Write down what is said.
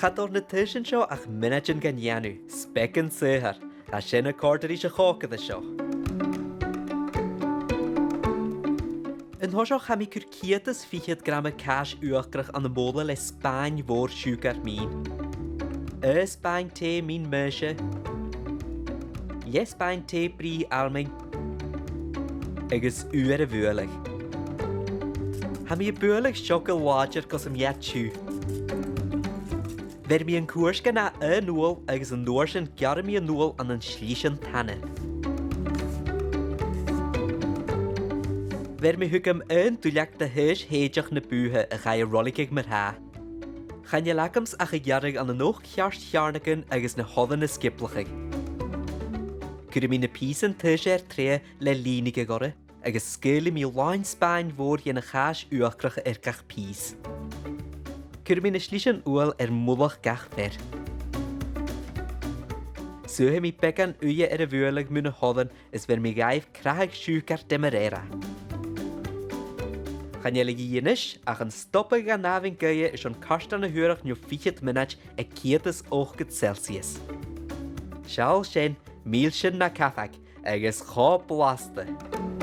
Gaat door na tussen seo ach minuten gan janu, spec and seher, a sinna corderí se chóca da seo. Yn hosio chami cwrciadas 40 gram cash uachgrach an y mola le Sbaen fôr siwgar min. Sbaen te min mysio. Sbaen te bri alming. Agus uer y fwylig. Hami y bwylig siogal wadger gos am iad siw. Fer mi yn cwrs gyna nôl agus yn nôr sy'n gyda mi yn nôl an yn slisyn tanne. Ver mi hugam dwliach da hys heidiach na búthe a chai roligig mar ha. Chan je lagams ach a gyarig an an och chiarst chiarnagan agus na hoddan na skiplachig. Cwyd mi na pís an tys tre le línig gore, agus sgyrli mi lain Sbaen fôr yen a chas uachgrach gach pís. Cwyd mi na slishan ual mulach gach fer. Suhe mi began uye y fwylig mwn a hoddan is ver mi gaif crahag siwgar demerara. Gaan jullie hier ach een stoppen gaan navin geuien is een kast aan de huurag nu 40 minuten en keertes oogget Celsius. Schaal shen, meelshen na kafak, ergens ga blasten.